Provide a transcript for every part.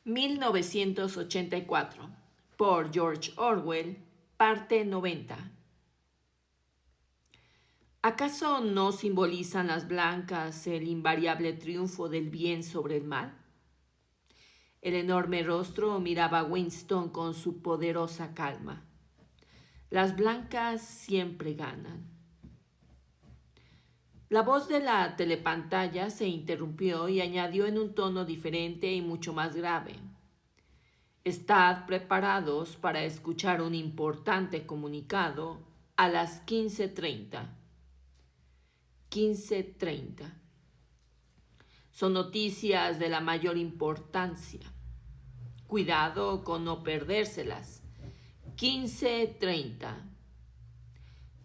1984, por George Orwell, parte 90. ¿Acaso no simbolizan las blancas el invariable triunfo del bien sobre el mal? El enorme rostro miraba a Winston con su poderosa calma. Las blancas siempre ganan. La voz de la telepantalla se interrumpió y añadió en un tono diferente y mucho más grave. Estad preparados para escuchar un importante comunicado a las 15:30. 15:30. Son noticias de la mayor importancia. Cuidado con no perdérselas. 15:30.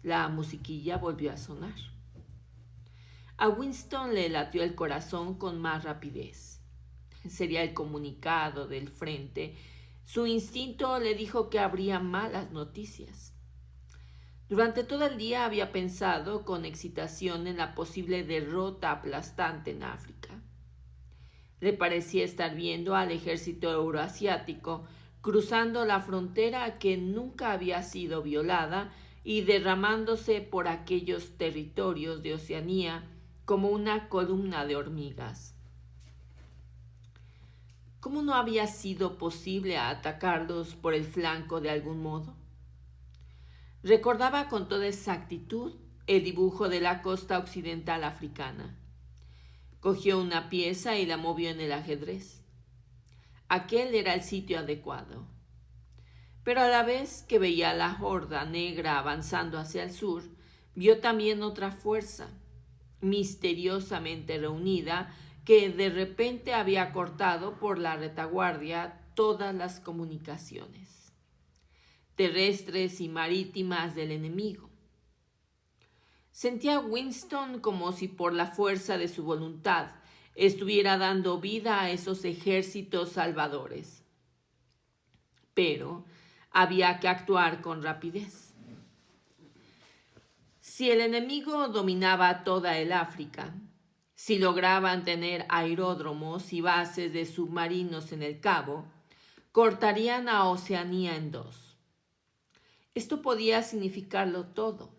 La musiquilla volvió a sonar. A Winston le latió el corazón con más rapidez. Sería el comunicado del frente. Su instinto le dijo que habría malas noticias. Durante todo el día había pensado con excitación en la posible derrota aplastante en África. Le parecía estar viendo al ejército euroasiático cruzando la frontera que nunca había sido violada y derramándose por aquellos territorios de Oceanía como una columna de hormigas. ¿Cómo no había sido posible atacarlos por el flanco de algún modo? Recordaba con toda exactitud el dibujo de la costa occidental africana. Cogió una pieza y la movió en el ajedrez. Aquel era el sitio adecuado. Pero a la vez que veía la horda negra avanzando hacia el sur, vio también otra fuerza, misteriosamente reunida, que de repente había cortado por la retaguardia todas las comunicaciones terrestres y marítimas del enemigo. Sentía Winston como si por la fuerza de su voluntad estuviera dando vida a esos ejércitos salvadores. Pero había que actuar con rapidez. Si el enemigo dominaba toda el África, si lograban tener aeródromos y bases de submarinos en el Cabo, cortarían a Oceanía en dos. Esto podía significarlo todo.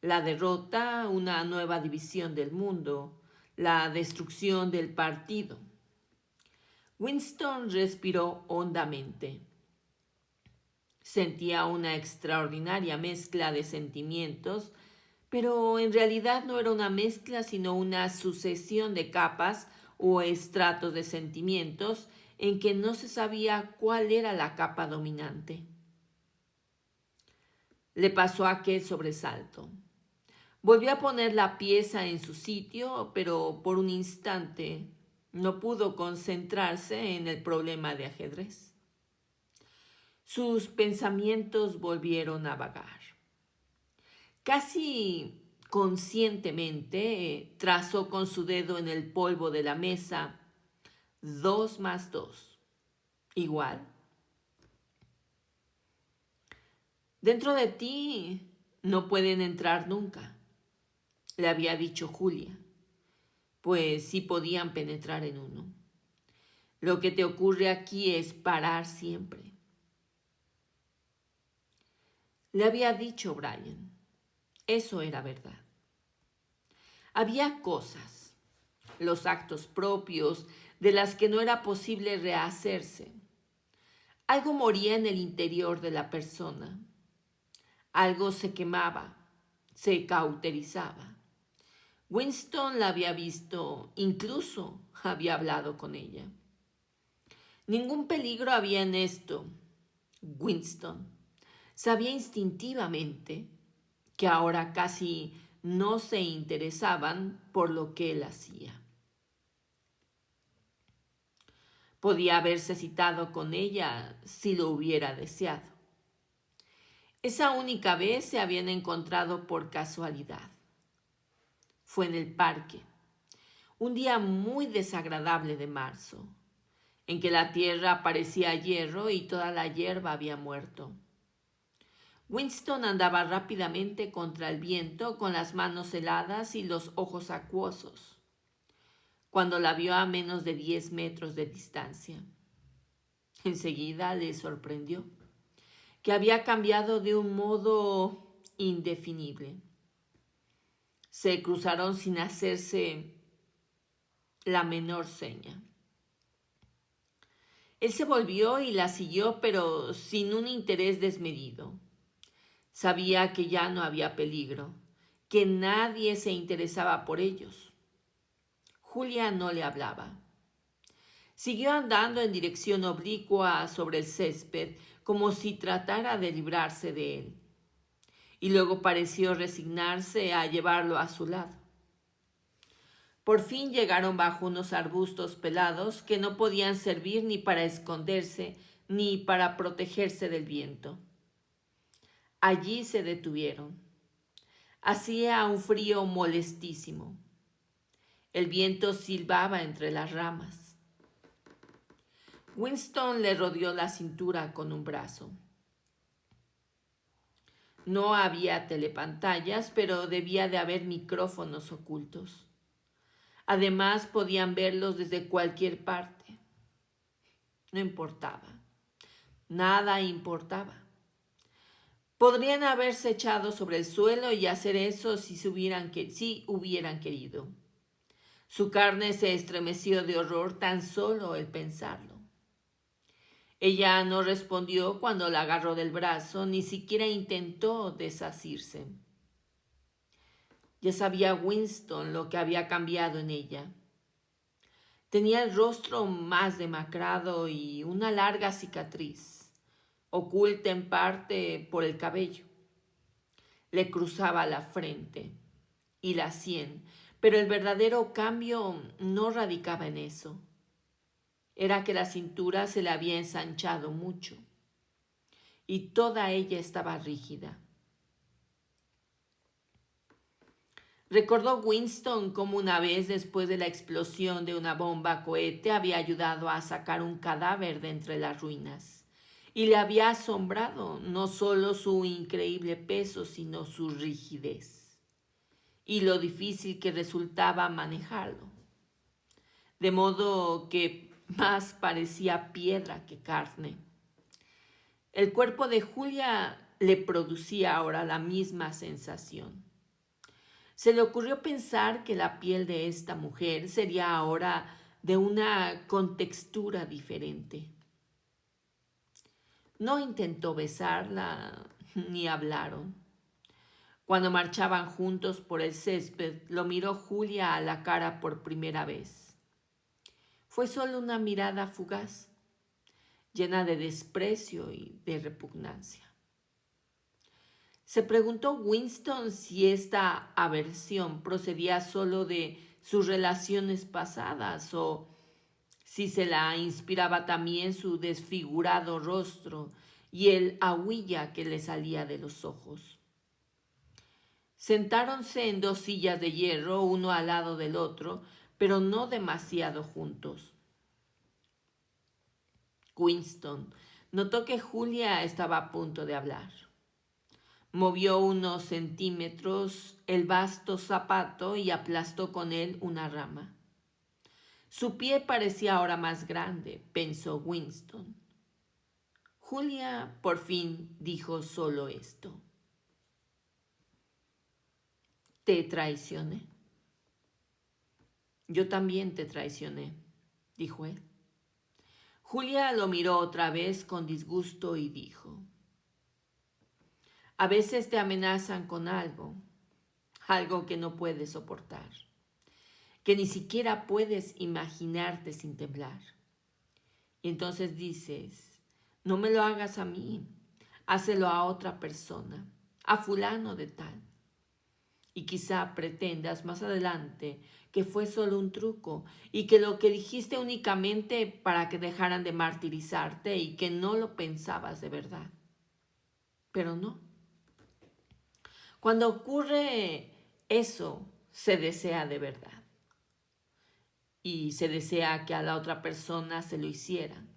La derrota, una nueva división del mundo, la destrucción del partido. Winston respiró hondamente. Sentía una extraordinaria mezcla de sentimientos, pero en realidad no era una mezcla, sino una sucesión de capas o estratos de sentimientos en que no se sabía cuál era la capa dominante. Le pasó aquel sobresalto. Volvió a poner la pieza en su sitio, pero por un instante no pudo concentrarse en el problema de ajedrez. Sus pensamientos volvieron a vagar. Casi conscientemente trazó con su dedo en el polvo de la mesa 2 más 2, igual. Dentro de ti no pueden entrar nunca, le había dicho Julia, pues sí podían penetrar en uno. Lo que te ocurre aquí es parar siempre. Le había dicho Brian, eso era verdad. Había cosas, los actos propios, de las que no era posible rehacerse. Algo moría en el interior de la persona. Algo se quemaba, se cauterizaba. Winston la había visto, incluso había hablado con ella. Ningún peligro había en esto. Winston sabía instintivamente que ahora casi no se interesaban por lo que él hacía. Podía haberse citado con ella si lo hubiera deseado. Esa única vez se habían encontrado por casualidad. Fue en el parque, un día muy desagradable de marzo, en que la tierra parecía hierro y toda la hierba había muerto. Winston andaba rápidamente contra el viento con las manos heladas y los ojos acuosos, cuando la vio a menos de 10 metros de distancia. Enseguida le sorprendió que había cambiado de un modo indefinible. Se cruzaron sin hacerse la menor seña. Él se volvió y la siguió, pero sin un interés desmedido. Sabía que ya no había peligro, que nadie se interesaba por ellos. Julia no le hablaba. Siguió andando en dirección oblicua sobre el césped, como si tratara de librarse de él, y luego pareció resignarse a llevarlo a su lado. Por fin llegaron bajo unos arbustos pelados que no podían servir ni para esconderse ni para protegerse del viento. Allí se detuvieron. Hacía un frío molestísimo. El viento silbaba entre las ramas. Winston le rodeó la cintura con un brazo. No había telepantallas, pero debía de haber micrófonos ocultos. Además, podían verlos desde cualquier parte. No importaba. Nada importaba. Podrían haberse echado sobre el suelo y hacer eso si hubieran querido. Su carne se estremeció de horror tan solo el pensarlo. Ella no respondió cuando la agarró del brazo, ni siquiera intentó desasirse. Ya sabía Winston lo que había cambiado en ella. Tenía el rostro más demacrado y una larga cicatriz, oculta en parte por el cabello. Le cruzaba la frente y la sien, pero el verdadero cambio no radicaba en eso. Era que la cintura se le había ensanchado mucho y toda ella estaba rígida. Recordó Winston cómo una vez después de la explosión de una bomba cohete había ayudado a sacar un cadáver de entre las ruinas y le había asombrado no solo su increíble peso, sino su rigidez y lo difícil que resultaba manejarlo, de modo que más parecía piedra que carne. El cuerpo de Julia le producía ahora la misma sensación. Se le ocurrió pensar que la piel de esta mujer sería ahora de una contextura diferente. No intentó besarla ni hablaron. Cuando marchaban juntos por el césped, lo miró Julia a la cara por primera vez. Fue solo una mirada fugaz, llena de desprecio y de repugnancia. Se preguntó Winston si esta aversión procedía solo de sus relaciones pasadas o si se la inspiraba también su desfigurado rostro y el ahuilla que le salía de los ojos. Sentáronse en 2 sillas de hierro, uno al lado del otro, pero no demasiado juntos. Winston notó que Julia estaba a punto de hablar. Movió unos centímetros el vasto zapato y aplastó con él una rama. Su pie parecía ahora más grande, pensó Winston. Julia por fin dijo solo esto. Te traicioné. Yo también te traicioné, dijo él. Julia lo miró otra vez con disgusto y dijo: a veces te amenazan con algo que no puedes soportar, que ni siquiera puedes imaginarte sin temblar. Y entonces dices: no me lo hagas a mí, hácelo a otra persona, a fulano de tal. Y quizá pretendas más adelante que fue solo un truco y que lo que dijiste únicamente para que dejaran de martirizarte y que no lo pensabas de verdad. Pero no. Cuando ocurre eso, se desea de verdad. Y se desea que a la otra persona se lo hicieran.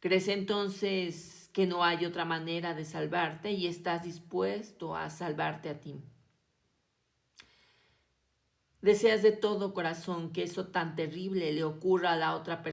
¿Crees entonces que no hay otra manera de salvarte y estás dispuesto a salvarte a ti? Deseas de todo corazón que eso tan terrible le ocurra a la otra persona.